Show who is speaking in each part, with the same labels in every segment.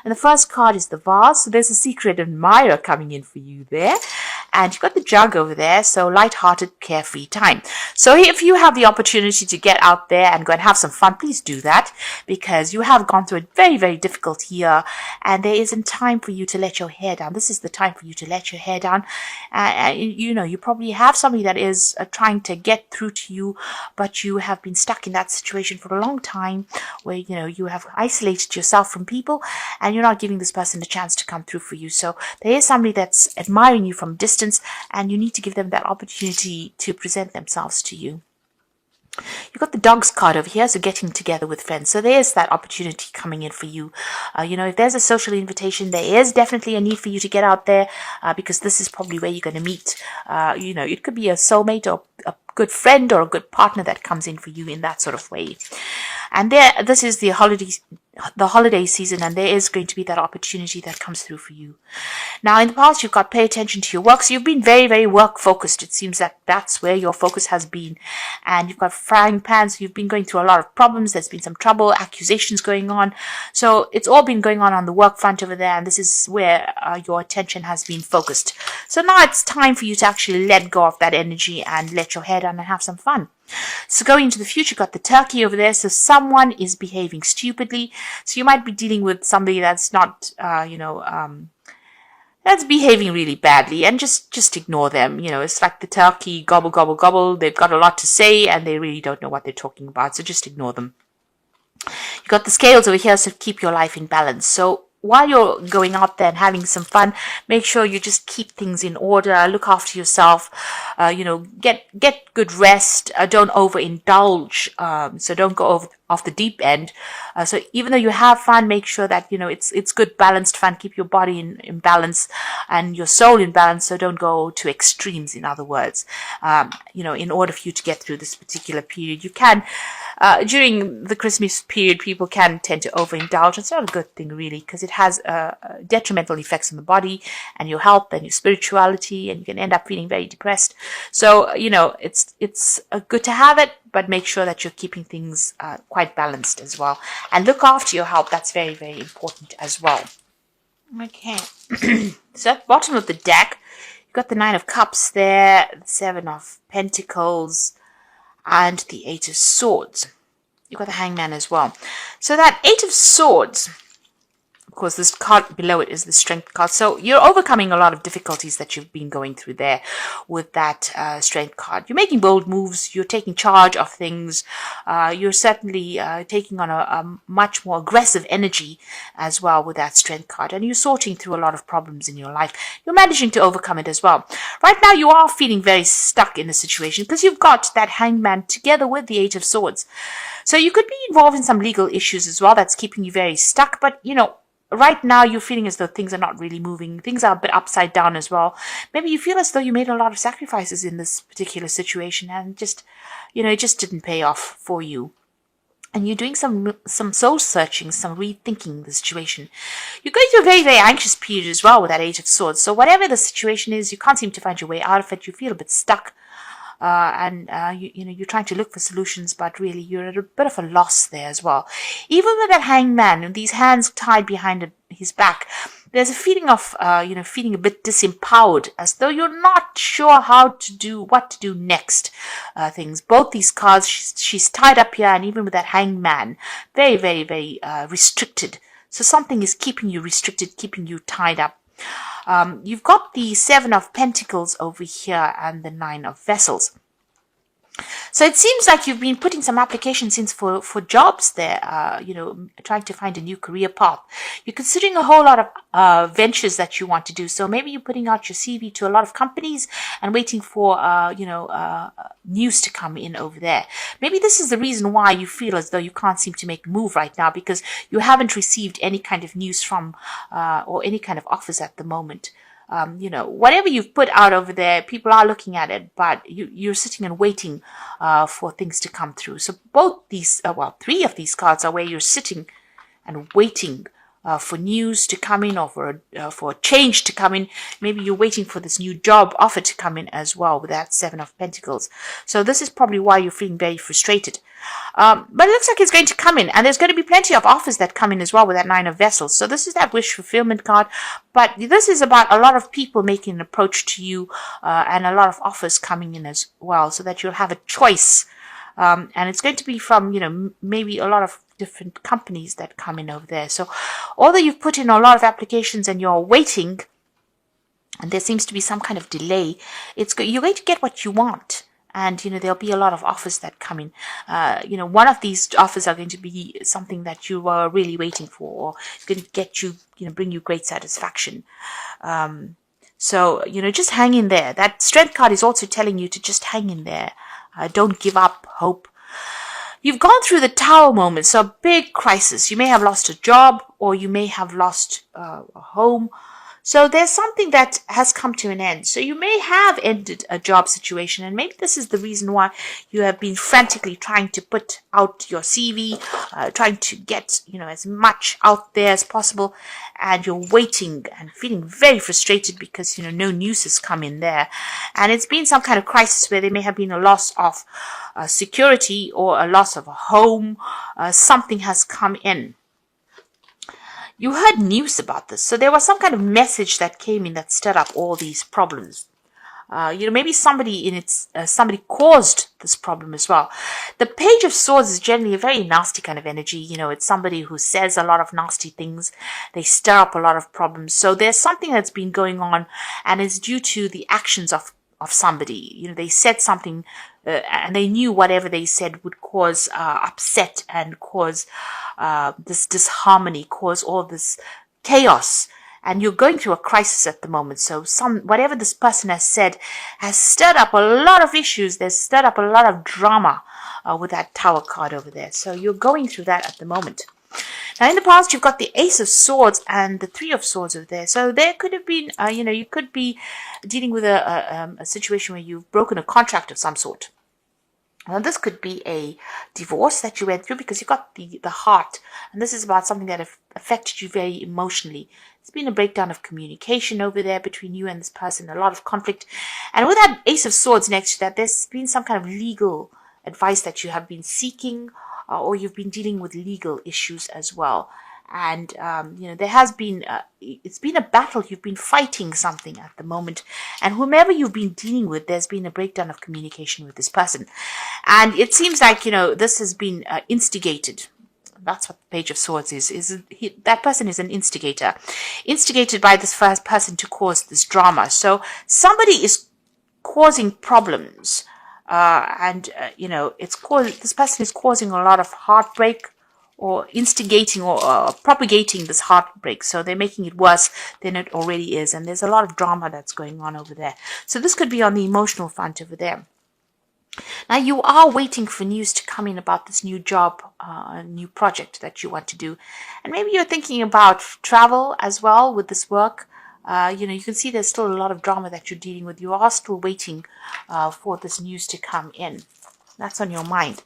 Speaker 1: And the first card is the vase. So there's a secret admirer coming in for you there. And you've got the jug over there, so light-hearted, carefree time. So if you have the opportunity to get out there and go and have some fun, please do that, because you have gone through a very, very difficult year, and there isn't time for you to let your hair down. This is the time for you to let your hair down. You probably have somebody that is trying to get through to you, but you have been stuck in that situation for a long time where, you have isolated yourself from people, and you're not giving this person a chance to come through for you. So there is somebody that's admiring you from distance, and you need to give them that opportunity to present themselves to you. You've got the dogs card over here, so getting together with friends. So there's that opportunity coming in for you. If there's a social invitation, there is definitely a need for you to get out there, because this is probably where you're going to meet. It could be a soulmate or a good friend or a good partner that comes in for you in that sort of way. And this is the holiday season, and there is going to be that opportunity that comes through for you. Now, in the past, you've got pay attention to your work. So you've been very, very work focused. It seems that that's where your focus has been. And you've got frying pans. You've been going through a lot of problems. There's been some trouble, accusations going on. So it's all been going on the work front over there. And this is where your attention has been focused. So now it's time for you to actually let go of that energy and let your hair down and have some fun. So going into the future, you've got the turkey over there. So someone is behaving stupidly. So you might be dealing with somebody that's not, that's behaving really badly, and just ignore them. It's like the turkey, gobble, gobble, gobble. They've got a lot to say, and they really don't know what they're talking about. So just ignore them. You've got the scales over here, so keep your life in balance. So while you're going out there and having some fun, make sure you just keep things in order, look after yourself, get good rest, don't overindulge, so don't go off the deep end. So even though you have fun, make sure that, it's good balanced fun, keep your body in balance and your soul in balance, so don't go to extremes, in other words. In order for you to get through this particular period, you can, during the Christmas period, people can tend to overindulge. It's not a good thing, really, because it has detrimental effects on the body and your health and your spirituality, and you can end up feeling very depressed. So, it's good to have it, but make sure that you're keeping things quite balanced as well. And look after your health. That's very, very important as well. Okay. So at the bottom of the deck, you've got the 9 of Cups there, the 7 of Pentacles, and the 8 of Swords. You've got the Hangman as well. So that 8 of Swords, of course, this card below it is the Strength card. So you're overcoming a lot of difficulties that you've been going through there with that Strength card. You're making bold moves. You're taking charge of things. You're certainly taking on a much more aggressive energy as well with that Strength card. And you're sorting through a lot of problems in your life. You're managing to overcome it as well. Right now, you are feeling very stuck in a situation because you've got that Hangman together with the 8 of Swords. So you could be involved in some legal issues as well that's keeping you very stuck. But, right now you're feeling as though things are not really moving. Things are a bit upside down as well. Maybe you feel as though you made a lot of sacrifices in this particular situation and it just didn't pay off for you. And you're doing some soul searching, some rethinking the situation. You're going through a very, very anxious period as well with that 8 of Swords. So whatever the situation is, you can't seem to find your way out of it. You feel a bit stuck. You're trying to look for solutions, but really you're at a bit of a loss there as well. Even with that Hangman and these hands tied behind his back, there's a feeling of, feeling a bit disempowered, as though you're not sure what to do next. Things. Both these cards, she's tied up here, and even with that Hangman, very, very, very restricted. So something is keeping you restricted, keeping you tied up. You've got the 7 of Pentacles over here and the 9 of Vessels. So it seems like you've been putting some applications in for jobs there, trying to find a new career path. You're considering a whole lot of ventures that you want to do. So maybe you're putting out your CV to a lot of companies and waiting for, news to come in over there. Maybe this is the reason why you feel as though you can't seem to make a move right now, because you haven't received any kind of news from or any kind of offers at the moment. Whatever you've put out over there, people are looking at it, but you're sitting and waiting for things to come through. So both these, 3 of these cards are where you're sitting and waiting for news to come in, or for a change to come in. Maybe you're waiting for this new job offer to come in as well with that Seven of Pentacles. So this is probably why you're feeling very frustrated. But it looks like it's going to come in, and there's going to be plenty of offers that come in as well with that Nine of Vessels. So this is that wish fulfillment card, but this is about a lot of people making an approach to you, and a lot of offers coming in as well, so that you'll have a choice. And it's going to be from, maybe a lot of different companies that come in over there. So although you've put in a lot of applications and you're waiting, and there seems to be some kind of delay, you're going to get what you want. And, there'll be a lot of offers that come in. One of these offers are going to be something that you were really waiting for, or it's going to get you, bring you great satisfaction. So, just hang in there. That Strength card is also telling you to just hang in there. Don't give up hope. You've gone through the Tower moment, so a big crisis. You may have lost a job, or you may have lost a home. So there's something that has come to an end. So you may have ended a job situation, and maybe this is the reason why you have been frantically trying to put out your CV, trying to get, as much out there as possible, and you're waiting and feeling very frustrated because, no news has come in there. And it's been some kind of crisis where there may have been a loss of security or a loss of a home. Something has come in. You heard news about this. So there was some kind of message that came in that stirred up all these problems. Maybe somebody caused this problem as well. The Page of Swords is generally a very nasty kind of energy. It's somebody who says a lot of nasty things. They stir up a lot of problems. So there's something that's been going on, and it's due to the actions of somebody. They said something, and they knew whatever they said would cause upset and cause this disharmony, cause all this chaos. And you're going through a crisis at the moment. So whatever this person has said has stirred up a lot of issues. There's stirred up a lot of drama with that Tower card over there. So you're going through that at the moment. Now, in the past, you've got the Ace of Swords and the Three of Swords over there. So there could have been, you could be dealing with a situation where you've broken a contract of some sort. Now, this could be a divorce that you went through because you got the heart. And this is about something that affected you very emotionally. It's been a breakdown of communication over there between you and this person, a lot of conflict. And with that Ace of Swords next to that, there's been some kind of legal advice that you have been seeking, or you've been dealing with legal issues as well. And, there has been, it's been a battle. You've been fighting something at the moment. And whomever you've been dealing with, there's been a breakdown of communication with this person. And it seems like, this has been instigated. That's what the Page of Swords is. That person is an instigator. Instigated by this first person to cause this drama. So somebody is causing problems. This person is causing a lot of heartbreak, or instigating or propagating this heartbreak. So they're making it worse than it already is. And there's a lot of drama that's going on over there. So this could be on the emotional front over there. Now, you are waiting for news to come in about this new job, new project that you want to do. And maybe you're thinking about travel as well with this work. You can see there's still a lot of drama that you're dealing with. You are still waiting for this news to come in. That's on your mind.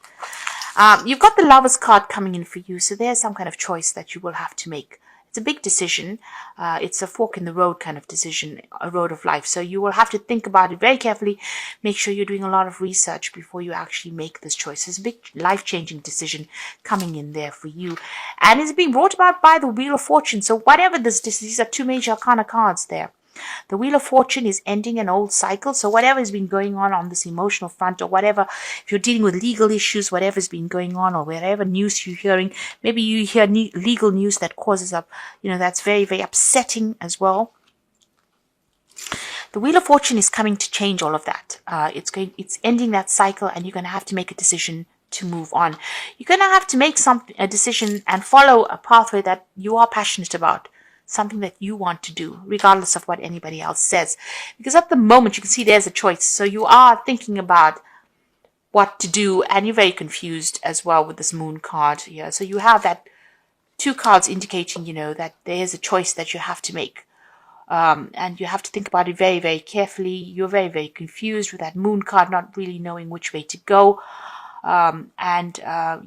Speaker 1: You've got the Lovers card coming in for you, so there's some kind of choice that you will have to make. It's a big decision. It's a fork in the road kind of decision, a road of life. So you will have to think about it very carefully. Make sure you're doing a lot of research before you actually make this choice. It's a big life-changing decision coming in there for you. And it's being brought about by the Wheel of Fortune. So whatever these are two major arcana cards there. The Wheel of Fortune is ending an old cycle. So whatever has been going on this emotional front, or whatever, if you're dealing with legal issues, whatever's been going on, or whatever news you're hearing, maybe you hear legal news that causes up, that's very, very upsetting as well. The Wheel of Fortune is coming to change all of that. It's ending that cycle, and you're going to have to make a decision to move on. You're going to have to make a decision and follow a pathway that you are passionate about. Something that you want to do, regardless of what anybody else says. Because at the moment, you can see there's a choice. So you are thinking about what to do, and you're very confused as well with this Moon card here. So you have that two cards indicating, that there is a choice that you have to make. And you have to think about it very, very carefully. You're very, very confused with that Moon card, not really knowing which way to go.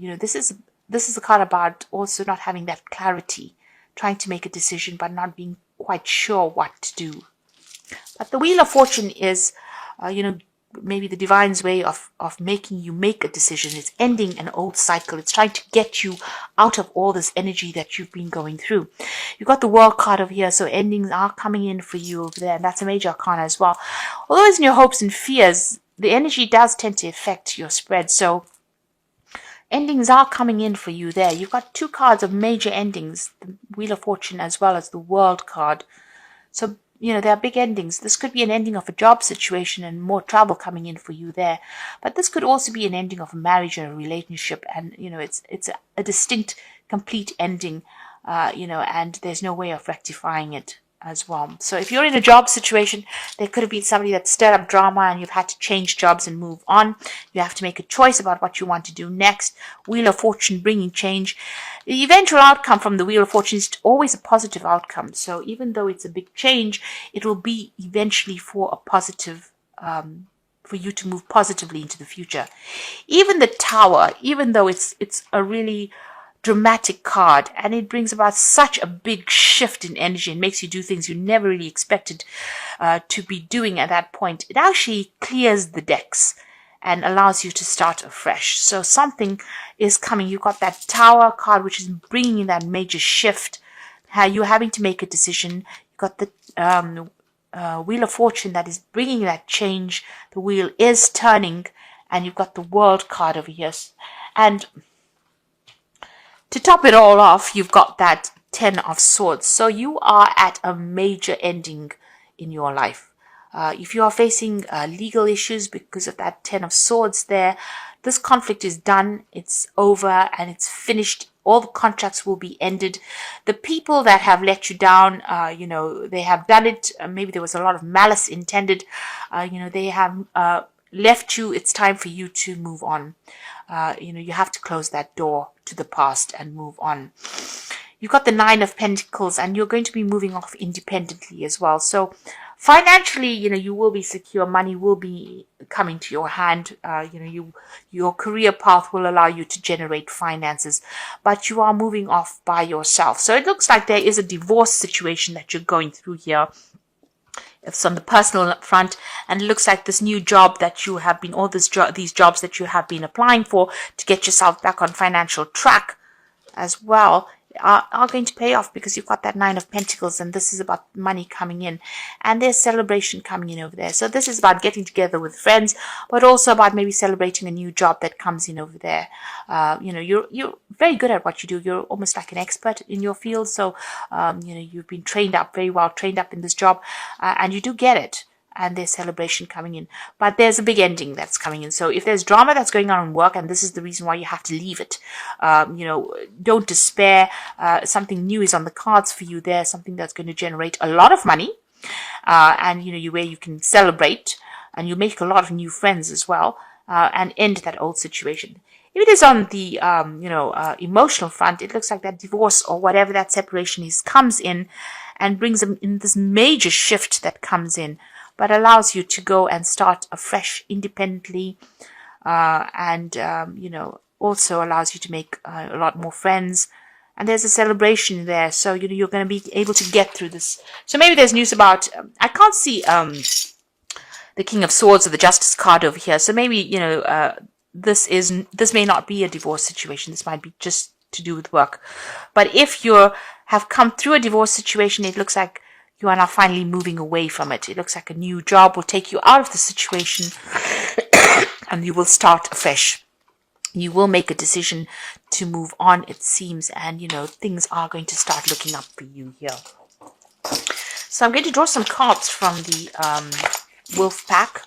Speaker 1: This is a card about also not having that clarity trying to make a decision but not being quite sure what to do. But the Wheel of Fortune is, maybe the divine's way of making you make a decision. It's ending an old cycle. It's trying to get you out of all this energy that you've been going through. You've got the World card over here, so endings are coming in for you over there, and that's a major arcana as well. Although it's in your hopes and fears, the energy does tend to affect your spread, so endings are coming in for you there. You've got two cards of major endings, the Wheel of Fortune as well as the World card. So, there are big endings. This could be an ending of a job situation and more travel coming in for you there. But this could also be an ending of a marriage or a relationship. And, it's a distinct, complete ending, and there's no way of rectifying it as well. So if you're in a job situation, there could have been somebody that stirred up drama and you've had to change jobs and move on. You have to make a choice about what you want to do next. Wheel of Fortune bringing change. The eventual outcome from the Wheel of Fortune is always a positive outcome. So even though it's a big change, it will be eventually for a positive, for you to move positively into the future. Even the Tower, even though it's a really dramatic card, and it brings about such a big shift in energy and makes you do things you never really expected to be doing at that point. It actually clears the decks and allows you to start afresh. So something is coming. You've got that Tower card, which is bringing in that major shift. You're having to make a decision. You've got the Wheel of Fortune that is bringing that change. The wheel is turning, and you've got the World card over here. And to top it all off, you've got that Ten of Swords. So you are at a major ending in your life. If you are facing legal issues because of that Ten of Swords there, this conflict is done, it's over, and it's finished. All the contracts will be ended. The people that have let you down, they have done it. Maybe there was a lot of malice intended. They have left you. It's time for you to move on. You have to close that door to the past and move on. You've got the Nine of Pentacles, and you're going to be moving off independently as well. So financially, you will be secure. Money will be coming to your hand. Your career path will allow you to generate finances, but you are moving off by yourself. So it looks like there is a divorce situation that you're going through here. It's on the personal front, and it looks like this new job that you have been, these jobs that you have been applying for to get yourself back on financial track as well, are going to pay off, because you've got that Nine of Pentacles, and this is about money coming in, and there's celebration coming in over there. So this is about getting together with friends, but also about maybe celebrating a new job that comes in over there. You're very good at what you do. You're almost like an expert in your field. So, you've been very well trained up in this job, and you do get it. And there's celebration coming in. But there's a big ending that's coming in. So if there's drama that's going on in work, and this is the reason why you have to leave it, don't despair. Something new is on the cards for you there, something that's going to generate a lot of money, and where you can celebrate, and you make a lot of new friends as well, and end that old situation. If it is on the emotional front, it looks like that divorce or whatever that separation is comes in and brings them in this major shift that comes in, but allows you to go and start afresh independently, and also allows you to make a lot more friends. And there's a celebration there, so you're going to be able to get through this. So maybe there's news about, I can't see the King of Swords or the Justice card over here. So maybe this may not be a divorce situation. This might be just to do with work. But if you have come through a divorce situation, it looks like you are now finally moving away from it. It looks like a new job will take you out of the situation and you will start afresh. You will make a decision to move on, it seems, and things are going to start looking up for you here. So I'm going to draw some cards from the Wolf Pack.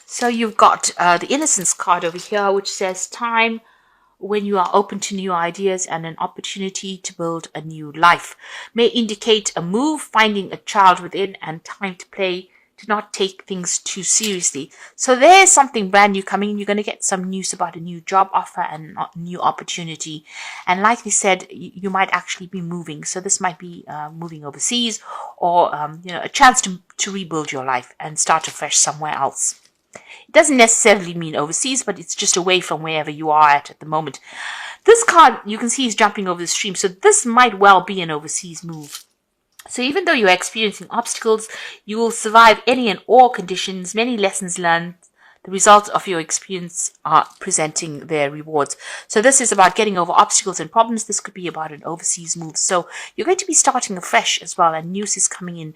Speaker 1: So you've got the Innocence card over here, which says time when you are open to new ideas and an opportunity to build a new life. May indicate a move, finding a child within, and time to play, to not take things too seriously. So there's something brand new coming in. You're going to get some news about a new job offer and a new opportunity. And like we said, you might actually be moving. So this might be moving overseas, or a chance to rebuild your life and start afresh somewhere else. It doesn't necessarily mean overseas, but it's just away from wherever you are at the moment. This card, you can see, is jumping over the stream. So this might well be an overseas move. So even though you're experiencing obstacles, you will survive any and all conditions, many lessons learned. The results of your experience are presenting their rewards. So this is about getting over obstacles and problems. This could be about an overseas move. So you're going to be starting afresh as well, and news is coming in,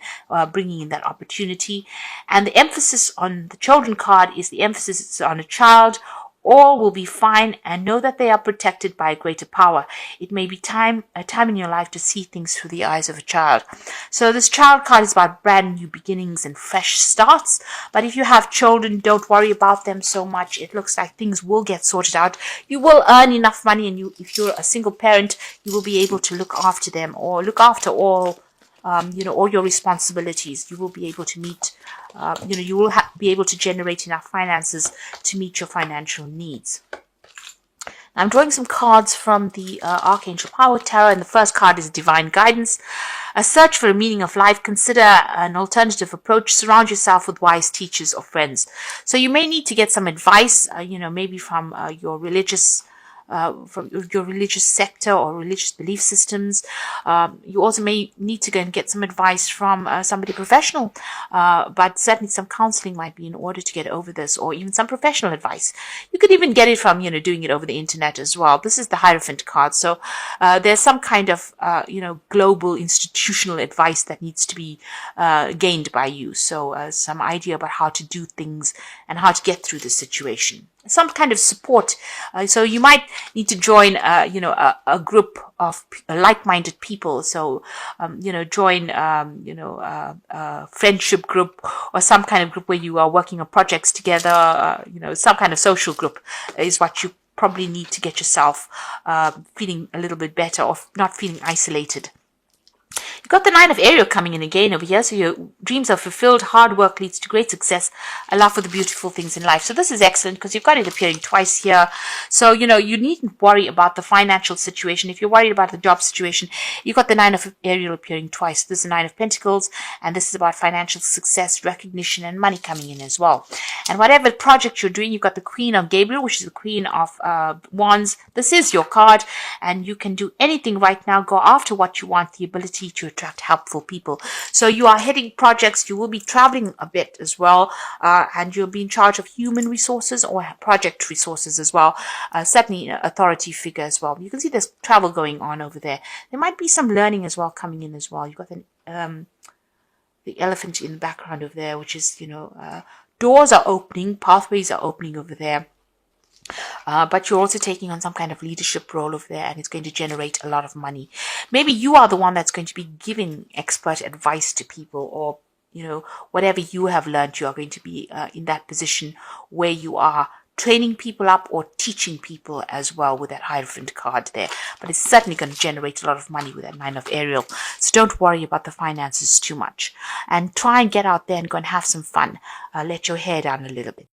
Speaker 1: bringing in that opportunity. And the emphasis on the children card is the emphasis on a child. All will be fine, and know that they are protected by a greater power. It may be a time in your life to see things through the eyes of a child. So this child card is about brand new beginnings and fresh starts. But if you have children, don't worry about them so much. It looks like things will get sorted out. You will earn enough money, and if you're a single parent, you will be able to look after them or look after all your responsibilities. You will be able to meet, you will be able to generate enough finances to meet your financial needs. Now, I'm drawing some cards from the Archangel Power Tarot, and the first card is Divine Guidance. A search for a meaning of life. Consider an alternative approach. Surround yourself with wise teachers or friends. So you may need to get some advice, maybe from your religious sector or religious belief systems. You also may need to go and get some advice from somebody professional, but certainly some counseling might be in order to get over this, or even some professional advice. You could even get it from, doing it over the internet as well. This is the Hierophant card. So there's some kind of, global institutional advice that needs to be gained by you. So some idea about how to do things and how to get through the situation. Some kind of support. So you might need to join, a group of like-minded people. So, join, a friendship group or some kind of group where you are working on projects together. Some kind of social group is what you probably need to get yourself feeling a little bit better or not feeling isolated. You've got the Nine of Ariel coming in again over here. So your dreams are fulfilled. Hard work leads to great success. A love for the beautiful things in life. So this is excellent because you've got it appearing twice here. So, you needn't worry about the financial situation. If you're worried about the job situation, you've got the Nine of Ariel appearing twice. This is the Nine of Pentacles, and this is about financial success, recognition, and money coming in as well. And whatever project you're doing, you've got the Queen of Gabriel, which is the Queen of Wands. This is your card, and you can do anything right now. Go after what you want, the ability to attract helpful people. So you are heading projects. You will be traveling a bit as well, and you'll be in charge of human resources or project resources as well. Certainly an authority figure as well. You can see there's travel going on over there. There might be some learning as well coming in as well. You've got the elephant in the background over there, which is, doors are opening, pathways are opening over there. But you're also taking on some kind of leadership role over there, and it's going to generate a lot of money. Maybe you are the one that's going to be giving expert advice to people, or, whatever you have learned, you are going to be in that position where you are training people up or teaching people as well with that Hierophant card there. But it's certainly going to generate a lot of money with that Nine of Ariel. So don't worry about the finances too much. And try and get out there and go and have some fun. Let your hair down a little bit.